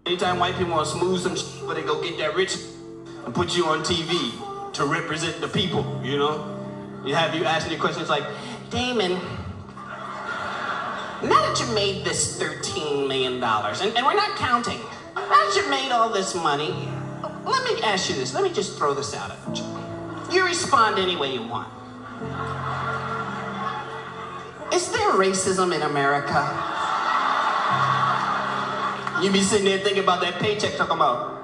Anytime white people want to smooth some shit, but they go get that rich and put you on TV to represent the people, you know? You have you asking your questions like, Damon, now that you made this $13 million, and we're not counting, now that you made all this money, let me ask you this, let me just throw this out at you. You respond any way you want. Is there racism in America? You be sitting there thinking about that paycheck, talking about,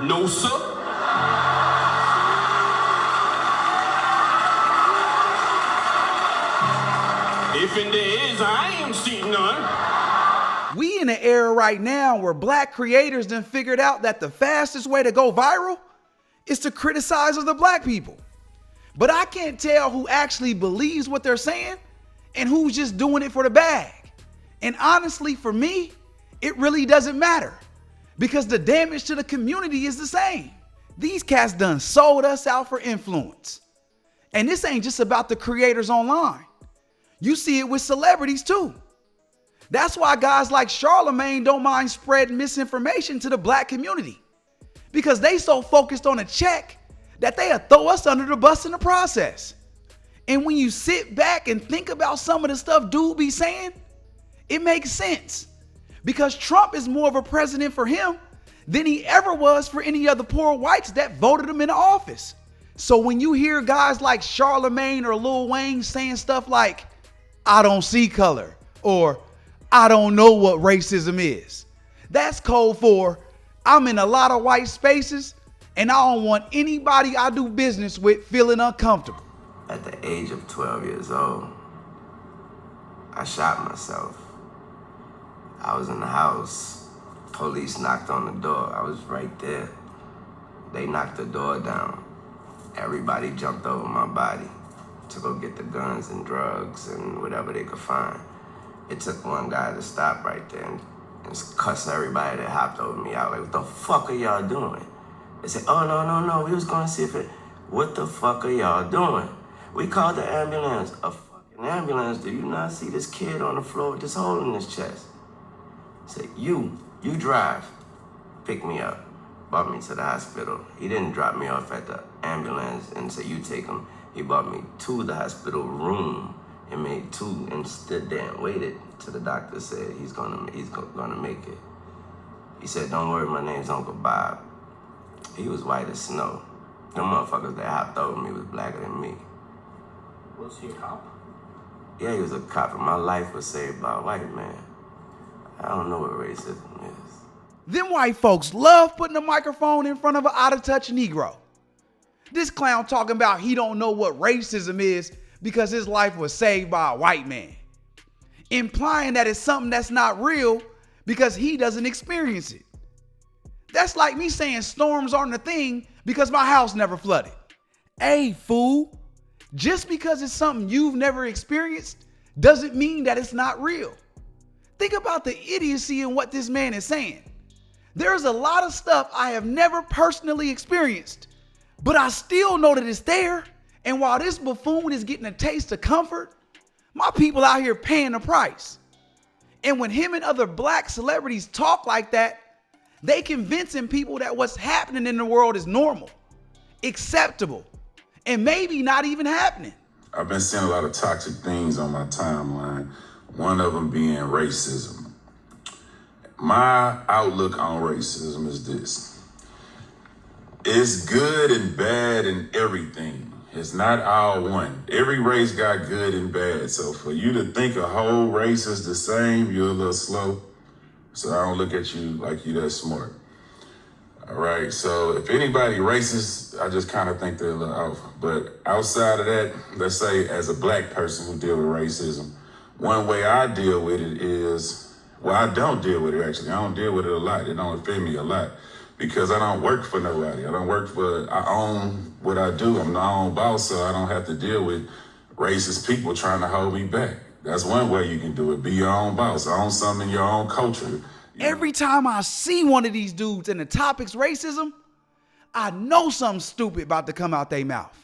no sir. If and there is, I ain't seen none. We in an era right now where black creators done figured out that the fastest way to go viral is to criticize other black people. But I can't tell who actually believes what they're saying and who's just doing it for the bag. And honestly, for me, it really doesn't matter because the damage to the community is the same. These cats done sold us out for influence. And this ain't just about the creators online. You see it with celebrities too. That's why guys like Charlamagne don't mind spreading misinformation to the black community because they so focused on a check that they'll throw us under the bus in the process. And when you sit back and think about some of the stuff dude be saying, it makes sense. Because Trump is more of a president for him than he ever was for any other poor whites that voted him into office. So when you hear guys like Charlamagne or Lil Wayne saying stuff like, I don't see color, or I don't know what racism is, that's code for I'm in a lot of white spaces and I don't want anybody I do business with feeling uncomfortable. At the age of 12 years old, I shot myself. I was in the house. Police knocked on the door. I was right there. They knocked the door down. Everybody jumped over my body to go get the guns and drugs and whatever they could find. It took one guy to stop right there and cuss everybody that hopped over me out. Like, what the fuck are y'all doing? They said, oh, no, we was gonna see if it, what the fuck are y'all doing? We called the ambulance. A fucking ambulance? Do you not see this kid on the floor with this hole in his chest? Said, you drive, pick me up, brought me to the hospital. He didn't drop me off at the ambulance and say, you take him. He brought me to the hospital room and made two and stood there and waited till the doctor said he's gonna make it. He said, don't worry, my name's Uncle Bob. He was white as snow. Them motherfuckers that hopped over me was blacker than me. Was he a cop? Yeah, he was a cop, and my life was saved by a white man. I don't know what racism is. Them white folks love putting a microphone in front of an out-of-touch Negro. This clown talking about he don't know what racism is because his life was saved by a white man. Implying that it's something that's not real because he doesn't experience it. That's like me saying storms aren't a thing because my house never flooded. Hey, fool, just because it's something you've never experienced doesn't mean that it's not real. Think about the idiocy in what this man is saying. There's a lot of stuff I have never personally experienced, but I still know that it's there. And while this buffoon is getting a taste of comfort, my people out here paying the price. And when him and other black celebrities talk like that, they convincing people that what's happening in the world is normal, acceptable, and maybe not even happening. I've been seeing a lot of toxic things on my timeline, one of them being racism. My outlook on racism is this. It's good and bad in everything. It's not all one. Every race got good and bad. So for you to think a whole race is the same, you're a little slow. So I don't look at you like you that smart. All right, so if anybody racist, I just kind of think they're a little off. But outside of that, let's say as a black person who deal with racism, one way I deal with it is, well, I don't deal with it actually. I don't deal with it a lot. It don't offend me a lot because I don't work for nobody. I own what I do. I'm my own boss, so I don't have to deal with racist people trying to hold me back. That's one way you can do it. Be your own boss. Own something in your own culture. Every time I see one of these dudes and the topic's racism, I know something stupid about to come out their mouth.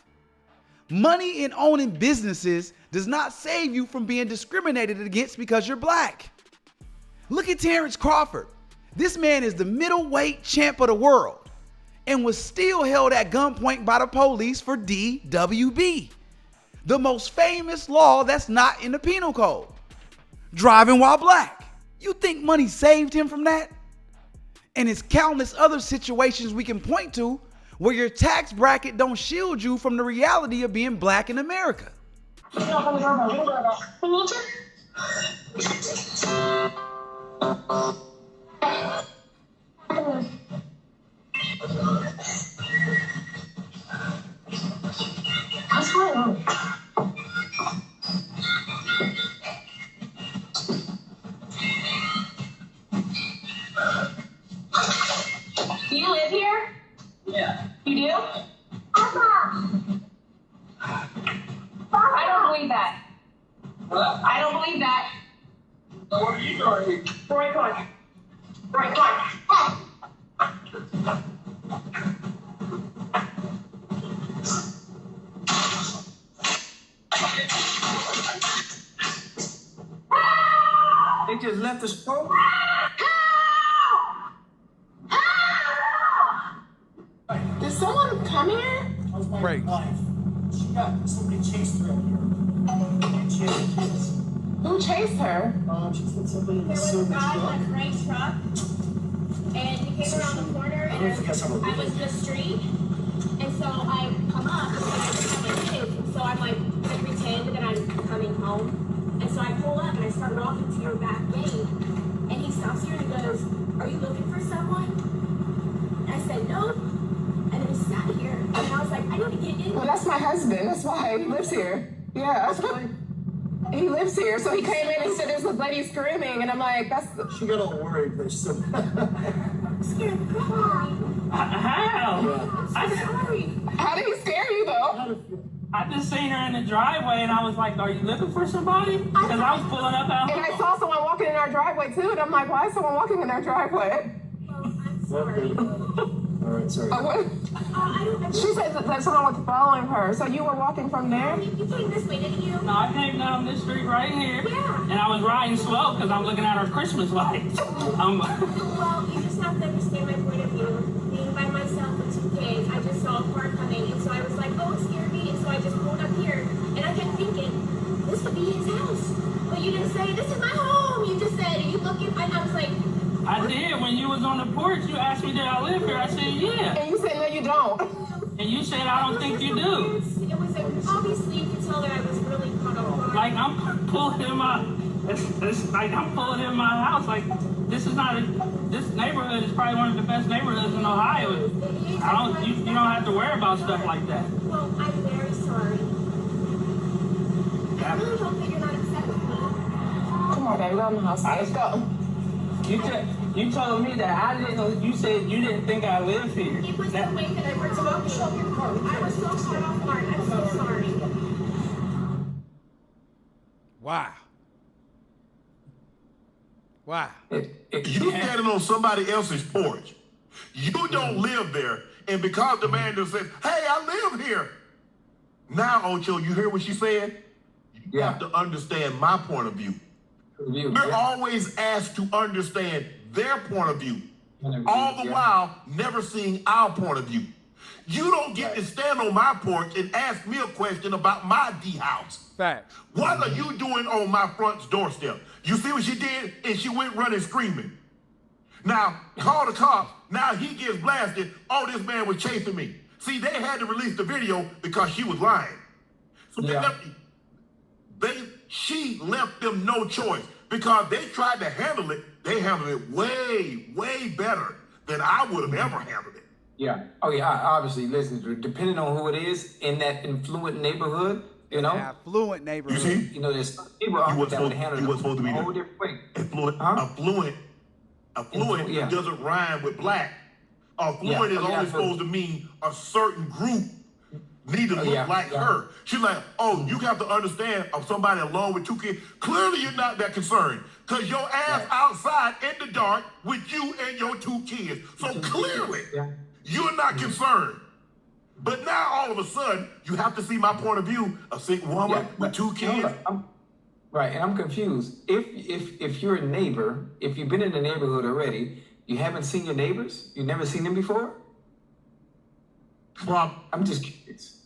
Money in owning businesses does not save you from being discriminated against because you're black. Look at Terrence Crawford. This man is the middleweight champ of the world and was still held at gunpoint by the police for DWB, the most famous law that's not in the penal code. Driving while black. You think money saved him from that? And it's countless other situations we can point to where your tax bracket don't shield you from the reality of being black in America. What's going on? Do you live here? Yeah. You do? I don't believe that. What? I don't believe that. So what are you doing? Roy, come on. Roy, come on. They just left the store? Did someone come here? I was my Right. wife. Somebody chased her out here. And she had kids. Who chased her? She said somebody in the There was a silver guy truck. in a gray truck, and he came around the corner, and I was in the street, and so I come up, and I have my kids, so I'm like, I pretend that I'm coming home, and so I pull up, and I start walking to your back gate, and he stops here, and he goes, "Are you looking for someone?" And I said, "No," and then he sat here, and I was like, "I need to get in." Well, that's my husband. That's why he lives here. Yeah. He lives here. So he came in and said there's a lady screaming, and I'm like, that's. She got all worried. They said, I'm scared. How? How? I'm sorry. How did he scare you though? I just seen her in the driveway and I was like, are you looking for somebody? Because I was pulling up out. And I saw someone walking in our driveway too, and I'm like, why is someone walking in our driveway? Well, I'm sorry. all right, sorry. What? I don't. She said that someone was following her. So you were walking from there? You came this way, didn't you? No, I came down this street right here. Yeah. And I was riding slow because I'm looking at our Christmas lights. Well, you just have to understand my point of view. Being by myself with two kids, I just saw a car coming, and so I was like, oh, it scared me, and so I just pulled up here, and I kept thinking, this would be his house. But you didn't say, this is my home. You just said, are you looking? And I was like, I did. When you was on the porch, you asked me, did I live here? I said, yeah. And you said, no, you don't. And you said, I don't think you do. It was obviously you could tell that I was really caught off guard. Like, I'm pulling in my, it's like I'm pulling in my house. Like, this is not, this neighborhood is probably one of the best neighborhoods in Ohio. You don't have to worry about stuff like that. Well, I'm very sorry. I really hope that you're not upset with me. Come on, baby, go in the house. Let's go. You told me that I didn't know. You said you didn't think I lived here. It was the way that I were talking. I was so caught off guard. I'm so sorry. Wow. Wow. You standing on somebody else's porch. You don't live there, and because the man just says, "Hey, I live here." Now, Ocho, you hear what she said? You have to understand my point of view. We're always asked to understand their point of view, all the while never seeing our point of view. You don't get to stand on my porch and ask me a question about my D house. Facts. What are you doing on my front doorstep? You see what she did? And she went running screaming. Now, call the cops. Now he gets blasted. Oh, this man was chasing me. See, they had to release the video because she was lying. So she left them no choice because they tried to handle it. They handled it way, way better than I would have ever handled it. Yeah. Oh, yeah. Obviously, listen, depending on who it is in that affluent neighborhood, you know? Affluent neighborhood. You see? You know, there's some people out there that would handle it supposed to be a whole there. different way. Affluent Yeah. doesn't rhyme with black. Affluent is only supposed to mean a certain group need to look like her. She's like, oh, you have to understand of somebody alone with two kids. Clearly you're not that concerned because your ass outside in the dark with you and your two kids. So clearly you're not concerned. But now all of a sudden you have to see my point of view, a single woman with two kids. Right, and I'm confused. If you're a neighbor, if you've been in the neighborhood already, You haven't seen your neighbors? You never seen them before? Well, I'm just curious.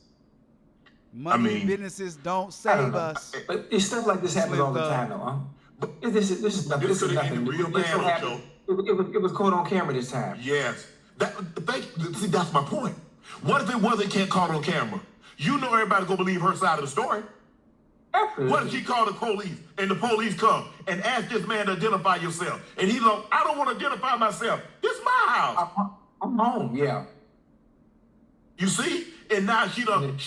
Money and businesses don't I don't save know. us. But it's stuff like this happens Slim all the Thug. time, though, huh? But this is nothing. This is could've nothing. ended real This bad, happened. Ocho. It was caught on camera this time. yes. See, that's my point. What if it wasn't caught on camera? You know everybody gonna believe her side of the story. Absolutely. What if she called the police and the police come and ask this man to identify yourself? And he's like, I don't want to identify myself. This is my house. I'm home. Yeah. You see? And now she done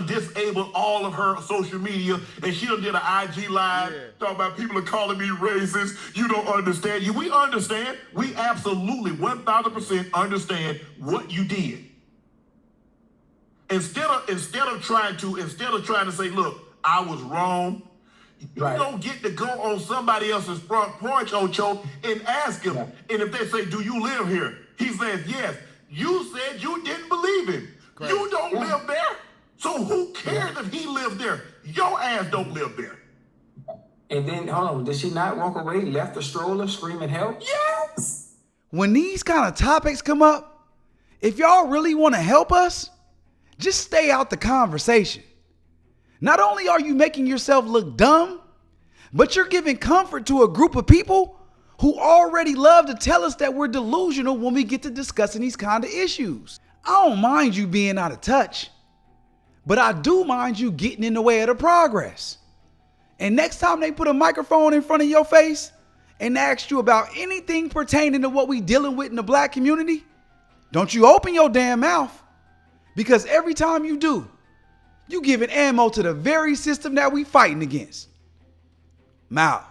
disabled all of her social media, and she done did an IG live talking about people are calling me racist. You don't understand. We understand. We absolutely 1000% understand what you did. Instead of trying to say, look, I was wrong. You don't get to go on somebody else's front porch, Ocho, and ask him. Yeah. And if they say, do you live here? He says, yes. You said you didn't believe him. Correct. You don't live there. So who cares if he lived there? Your ass don't live there. And then, hold on, did she not walk away, left the stroller, screaming help? Yes. When these kind of topics come up, if y'all really want to help us, just stay out the conversation. Not only are you making yourself look dumb, but you're giving comfort to a group of people who already love to tell us that we're delusional when we get to discussing these kind of issues. I don't mind you being out of touch, but I do mind you getting in the way of the progress. And next time they put a microphone in front of your face and ask you about anything pertaining to what we dealing with in the black community, don't you open your damn mouth, because every time you do, you giving ammo to the very system that we fighting against. I'm out.